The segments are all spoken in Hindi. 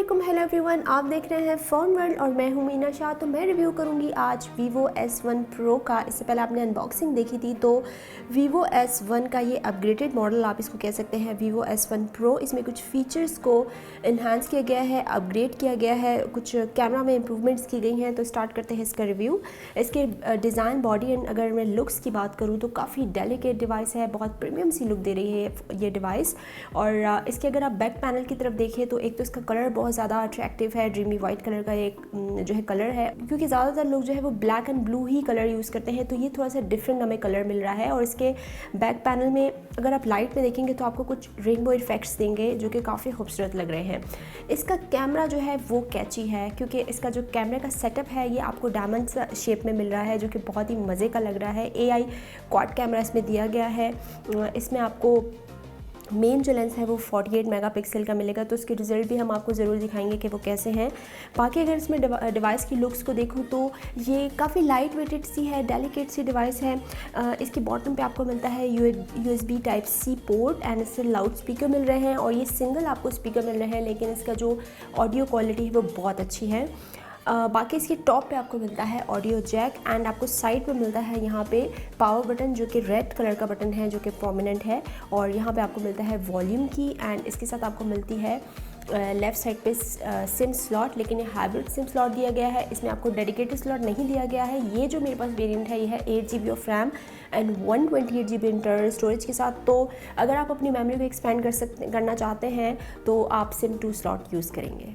वालेकुम, हेलो एवरीवन। आप देख रहे हैं फ़ोन वर्ल्ड और मैं हूं मीना शाह। तो मैं रिव्यू करूंगी आज Vivo S1 Pro का। इससे पहले आपने अनबॉक्सिंग देखी थी, तो Vivo S1 का ये अपग्रेडेड मॉडल आप इसको कह सकते हैं, Vivo S1 Pro। इसमें कुछ फीचर्स को इन्हांस किया गया है, अपग्रेड किया गया है, कुछ कैमरा में इंप्रूवमेंट्स की गई हैं। तो स्टार्ट करते हैं इसका रिव्यू। इसके डिज़ाइन, बॉडी एंड अगर मैं लुक्स की बात करूँ तो काफ़ी डेलिकेट डिवाइस है, बहुत प्रीमियम सी लुक दे रही है ये डिवाइस। और इसके अगर आप बैक पैनल की तरफ देखें तो एक तो इसका कलर बहुत ज़्यादा अट्रैक्टिव है, ड्रीमी वाइट कलर का एक जो है कलर है, क्योंकि ज़्यादातर लोग जो है वो black and blue he colour use करते हैं, तो ये थोड़ा सा डिफरेंट हमें कलर मिल रहा है। और इसके बैक पैनल में अगर आप लाइट में देखेंगे तो आपको कुछ रेनबो इफेक्ट्स देंगे जो कि काफ़ी खूबसूरत लग रहे हैं। इसका कैमरा जो है वो कैची है, क्योंकि इसका जो कैमरे का सेटअप है ये आपको डायमंड शेप में मिल रहा है, जो कि बहुत ही मज़े का लग रहा है। AI क्वाड कैमरा इसमें दिया गया है। इसमें आपको मेन जो लेंस है वो 48 मेगापिक्सल का मिलेगा, तो इसके रिज़ल्ट भी हम आपको ज़रूर दिखाएंगे कि वो कैसे हैं। बाकी अगर इसमें डिवाइस की लुक्स को देखूँ तो ये काफ़ी लाइट वेटेड सी है, डेलिकेट सी डिवाइस है। इसके बॉटम पे आपको मिलता है USB Type-C पोर्ट एंड इससे लाउड स्पीकर मिल रहे हैं, और ये सिंगल आपको स्पीकर मिल रहे हैं, लेकिन इसका जो ऑडियो क्वालिटी है वो बहुत अच्छी है। बाकी इसके टॉप पे आपको मिलता है ऑडियो जैक एंड आपको साइड पे मिलता है यहाँ पे पावर बटन, जो कि रेड कलर का बटन है, जो कि प्रोमिनेंट है। और यहाँ पे आपको मिलता है वॉल्यूम की एंड इसके साथ आपको मिलती है लेफ़्ट साइड पे सिम स्लॉट, लेकिन ये हाइब्रिड सिम स्लॉट दिया गया है। इसमें आपको डेडिकेटेड स्लॉट नहीं दिया गया है। ये जो मेरे पास वेरिएंट है ये है 8GB of RAM and 128GB internal storage के साथ। तो अगर आप अपनी मेमोरी को एक्सपेंड करना चाहते हैं तो आप सिम 2 स्लॉट यूज़ करेंगे।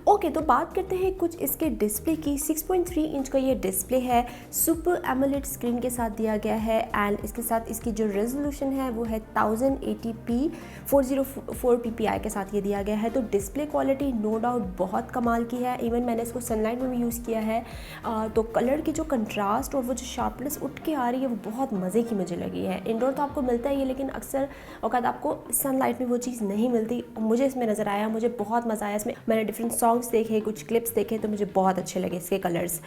ओके, तो बात करते हैं कुछ इसके डिस्प्ले की। 6.3 इंच का ये डिस्प्ले है, सुपर एमोलेड स्क्रीन के साथ दिया गया है एंड इसके साथ इसकी जो रेजोल्यूशन है वो है 1080p 404 ppi के साथ ये दिया गया है। तो डिस्प्ले क्वालिटी नो डाउट बहुत कमाल की है। इवन मैंने इसको सनलाइट में भी यूज़ किया है, तो कलर की जो कंट्रास्ट और वो जो शार्पनेस उठ के आ रही है वो बहुत मज़े की मुझे लगी है। इंडोर तो आपको मिलता ही है, लेकिन अक्सर औकात आपको सनलाइट में वो चीज़ नहीं मिलती। मुझे इसमें नज़र आया, मुझे बहुत मज़ा आया इसमें। मैंने डिफरेंट सॉन्ग्स देखे, कुछ क्लिप्स देखे, तो मुझे बहुत अच्छे लगे इसके कलर्स।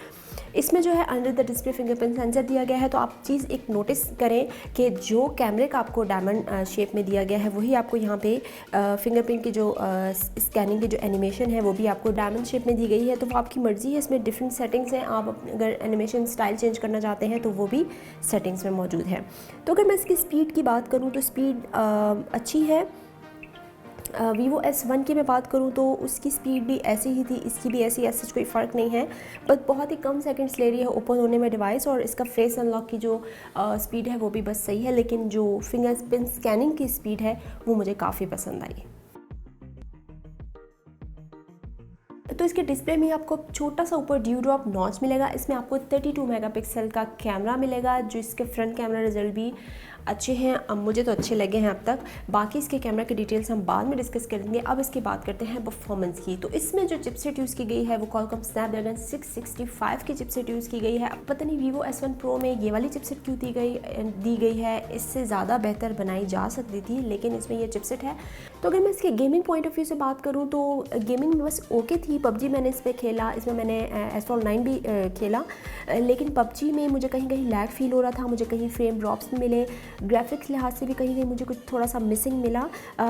इसमें जो है under the display fingerprint sensor दिया गया है। तो आप चीज़ एक नोटिस करें कि जो कैमरे का आपको डायमंड शेप में दिया गया है वही आपको यहाँ पे फिंगरप्रिंट की जो स्कैनिंग की जो एनिमेशन है वो भी आपको डायमंड शेप में दी गई है। तो वो आपकी मर्ज़ी है, इसमें डिफरेंट सेटिंग्स हैं। आप अगर एनिमेशन स्टाइल चेंज करना चाहते हैं तो वो भी सेटिंग्स में मौजूद है। तो अगर मैं इसकी स्पीड की बात करूँ तो स्पीड अच्छी है। Vivo S1 की मैं बात करूँ तो उसकी स्पीड भी ऐसी ही थी, इसकी भी ऐसी कोई फ़र्क नहीं है, बस बहुत ही कम सेकंड्स ले रही है ओपन होने में डिवाइस। और इसका फेस अनलॉक की जो स्पीड है वो भी बस सही है, लेकिन जो फिंगरप्रिंट स्कैनिंग की स्पीड है वो मुझे काफ़ी पसंद आई। तो इसके डिस्प्ले में आपको छोटा सा ऊपर ड्यू ड्रॉप नॉच मिलेगा। इसमें आपको 32 मेगापिक्सल का कैमरा मिलेगा, जो इसके फ्रंट कैमरा रिजल्ट भी अच्छे हैं। अब मुझे तो अच्छे लगे हैं अब तक। बाकी इसके कैमरा की डिटेल्स हम बाद में डिस्कस करेंगे। अब इसकी बात करते हैं परफॉर्मेंस की। तो इसमें जो चिपसेट यूज़ की गई है वो Qualcomm Snapdragon 665 की चिपसेट यूज़ की गई है। अब पता नहीं Vivo S1 Pro में ये वाली चिपसेट क्यों दी गई है, इससे ज़्यादा बेहतर बनाई जा सकती थी, लेकिन इसमें ये चिपसेट है। तो अगर मैं इसके गेमिंग पॉइंट ऑफ व्यू से बात करूँ तो गेमिंग में बस ओके थी। PUBG मैंने इसमें खेला, इसमें मैंने Asphalt 9 भी खेला, लेकिन PUBG में मुझे कहीं कहीं लैग फील हो रहा था, मुझे कहीं फ्रेम ड्रॉप्स मिले, ग्राफिक्स लिहाज से भी कहीं कहीं मुझे कुछ थोड़ा सा मिसिंग मिला।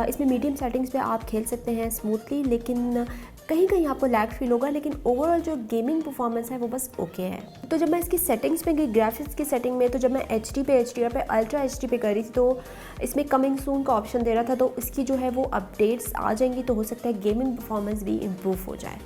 इसमें मीडियम सेटिंग्स पे आप खेल सकते हैं स्मूथली, लेकिन कहीं कहीं आपको लैग फील होगा, लेकिन ओवरऑल जो गेमिंग परफॉर्मेंस है वो बस ओके है। तो जब मैं इसकी सेटिंग्स में गई, ग्राफिक्स की सेटिंग में, तो जब मैं HD पे HDR पे अल्ट्रा HD पे करी थी तो इसमें कमिंग सून का ऑप्शन दे रहा था, तो इसकी जो है वो अपडेट्स आ जाएंगी, तो हो सकता है गेमिंग परफॉर्मेंस भी इम्प्रूव हो जाए।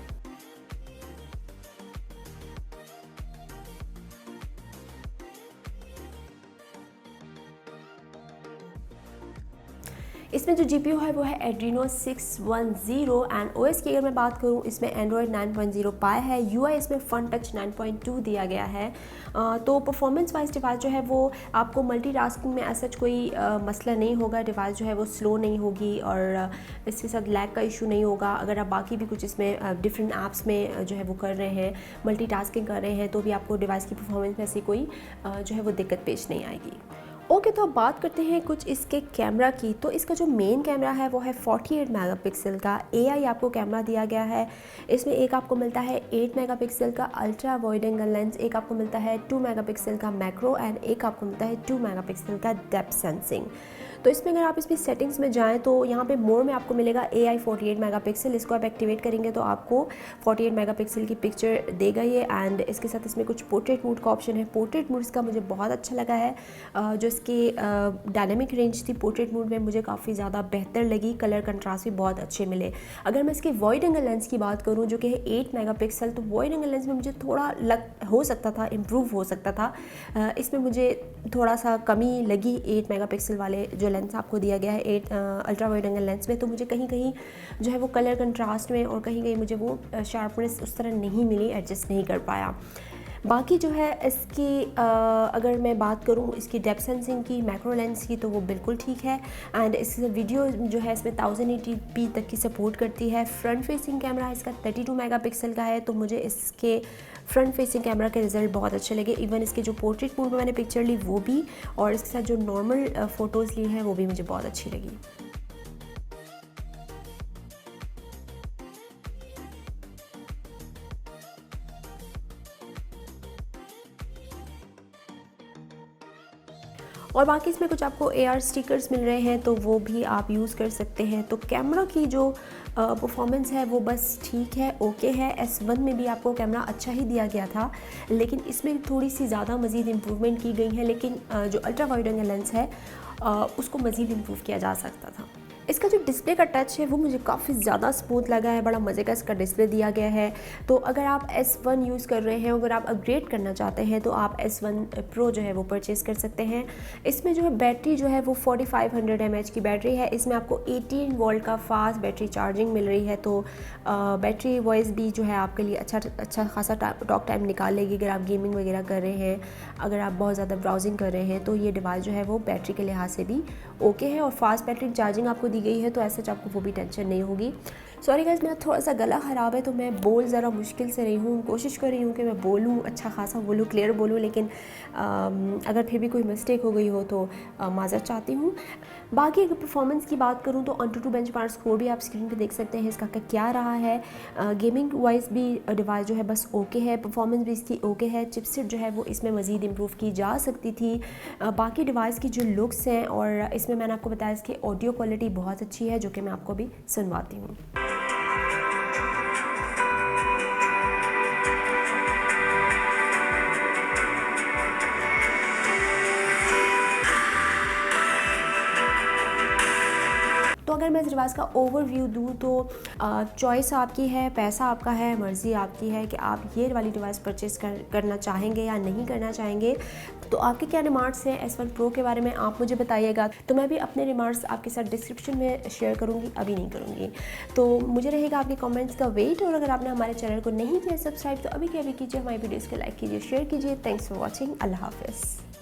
इसमें जो GPU है वो है Adreno 610 एंड OS की अगर मैं बात करूँ इसमें Android 9.0 Pie है। UI इसमें Fun Touch 9.2 दिया गया है। तो परफॉर्मेंस वाइज डिवाइस जो है वो आपको मल्टीटास्किंग में ऐसा कोई मसला नहीं होगा। डिवाइस जो है वो स्लो नहीं होगी और इसके साथ लैग का इशू नहीं होगा। अगर आप बाकी भी कुछ इसमें डिफरेंट ऐप्स में जो है वो कर रहे हैं, मल्टीटास्किंग कर रहे हैं, तो भी आपको डिवाइस की परफॉर्मेंस में ऐसी कोई जो है वो दिक्कत पेश नहीं आएगी। ओके, तो अब बात करते हैं कुछ इसके कैमरा की। तो इसका जो मेन कैमरा है वो है 48 मेगापिक्सल का AI आपको कैमरा दिया गया है। इसमें एक आपको मिलता है 8 मेगापिक्सल का अल्ट्रा वाइड एंगल लेंस, एक आपको मिलता है 2 मेगापिक्सल का मैक्रो एंड एक आपको मिलता है 2 मेगापिक्सल का डेप्थ सेंसिंग। तो इसमें अगर आप इसमें सेटिंग्स में जाएँ तो यहाँ पे मोर में आपको मिलेगा AI 48 मेगापिक्सल। इसको आप एक्टिवेट करेंगे तो आपको 48 मेगापिक्सल की पिक्चर देगा ये। एंड इसके साथ इसमें कुछ पोर्ट्रेट मोड का ऑप्शन है। पोर्ट्रेट मोड इसका मुझे बहुत अच्छा लगा है। जो इसकी डायनेमिक रेंज थी पोर्ट्रेट मोड में मुझे काफ़ी ज़्यादा बेहतर लगी। कलर कंट्रास्ट भी बहुत अच्छे मिले। अगर मैं इसके वाइड एंगल लेंस की बात करूँ जो कि है 8 मेगापिक्सल, तो वाइड एंगल लेंस में मुझे थोड़ा हो सकता था, इम्प्रूव हो सकता था। इसमें मुझे थोड़ा सा कमी लगी 8 मेगापिक्सल वाले जो लेंस आपको दिया गया है 8 अल्ट्रा वाइड एंगल लेंस में। तो मुझे कहीं कहीं जो है वो कलर कंट्रास्ट में और कहीं कहीं मुझे वो शार्पनेस उस तरह नहीं मिली, एडजस्ट नहीं कर पाया। बाकी जो है इसकी अगर मैं बात करूँ इसकी डेप्थ सेंसिंग की, मैक्रो लेंस की, तो वो बिल्कुल ठीक है। एंड इस वीडियो जो है इसमें 1080p तक की सपोर्ट करती है। फ्रंट फेसिंग कैमरा इसका 32 मेगापिक्सल का है, तो मुझे इसके फ्रंट फेसिंग कैमरा के रिज़ल्ट बहुत अच्छे लगे। इवन इसके जो पोर्ट्रेट मोड में मैंने पिक्चर ली वो भी, और इसके साथ जो नॉर्मल फ़ोटोज़ ली हैं वो भी मुझे बहुत अच्छी लगी। और बाकी इसमें कुछ आपको AR स्टिकर्स मिल रहे हैं, तो वो भी आप यूज़ कर सकते हैं। तो कैमरा की जो परफॉर्मेंस है वो बस ठीक है, ओके है। S1 में भी आपको कैमरा अच्छा ही दिया गया था, लेकिन इसमें थोड़ी सी ज़्यादा मज़ीद इम्प्रूवमेंट की गई है। लेकिन जो अल्ट्रा वाइड एंगल लेंस है उसको मज़ीद इम्प्रूव किया जा सकता था। इसका जो डिस्प्ले का टच है वो मुझे काफ़ी ज़्यादा स्मूथ लगा है। बड़ा मज़े का इसका डिस्प्ले दिया गया है। तो अगर आप S1 यूज़ कर रहे हैं, अगर आप अपग्रेड करना चाहते हैं तो आप S1 Pro जो है वो परचेज़ कर सकते हैं। इसमें जो है बैटरी जो है वो 4500 mAh की बैटरी है। इसमें आपको 18 वोल्ट का फास्ट बैटरी चार्जिंग मिल रही है। तो बैटरी वाइज भी जो है आपके लिए अच्छा खासा टॉक टाइम निकाल लेगी। अगर आप गेमिंग वगैरह कर रहे हैं, अगर आप बहुत ज़्यादा ब्राउजिंग कर रहे हैं, तो ये डिवाइस जो है वो बैटरी के लिहाज से भी ओके है। और फास्ट बैटरी चार्जिंग आपको दी गई है, तो ऐसे आपको वो भी टेंशन नहीं होगी। सॉरी गाइस, मेरा थोड़ा सा गला ख़राब है तो मैं बोल ज़रा मुश्किल से रही हूँ। कोशिश कर रही हूँ कि मैं बोलूँ, अच्छा खासा बोलूँ, क्लियर बोलूँ, लेकिन अगर फिर भी कोई मिस्टेक हो गई हो तो माज़रत चाहती हूँ। बाकी अगर परफॉर्मेंस की बात करूँ तो AnTuTu बेंचमार्क स्कोर भी आप स्क्रीन पे देख सकते हैं इसका क्या रहा है। गेमिंग वाइज भी डिवाइस जो है बस ओके है। परफॉर्मेंस भी इसकी ओके है। चिपसेट जो है वो इसमें मज़ीद इम्प्रूव की जा सकती थी। बाकी डिवाइस की जो लुक्स हैं, और इसमें मैंने आपको बताया इसकी ऑडियो क्वालिटी बहुत अच्छी है, जो कि मैं आपको अभी सुनवाती हूँ। तो अगर मैं इस डिवाइस का ओवरव्यू दूँ तो चॉइस आपकी है, पैसा आपका है, मर्ज़ी आपकी है कि आप ये वाली डिवाइस परचेज़ करना चाहेंगे या नहीं करना चाहेंगे। तो आपके क्या रिमार्क्स हैं S1 Pro के बारे में, आप मुझे बताइएगा। तो मैं भी अपने रिमार्क्स आपके साथ डिस्क्रिप्शन में शेयर करूँगी, अभी नहीं करूँगी। तो मुझे रहेगा आपके कमेंट्स का वेट। और अगर आपने हमारे चैनल को नहीं किया सब्सक्राइब तो अभी के अभी कीजिए, हमारी वीडियोज़ को लाइक कीजिए, शेयर कीजिए। Thanks for watching. अल्लाह हाफ़िज़।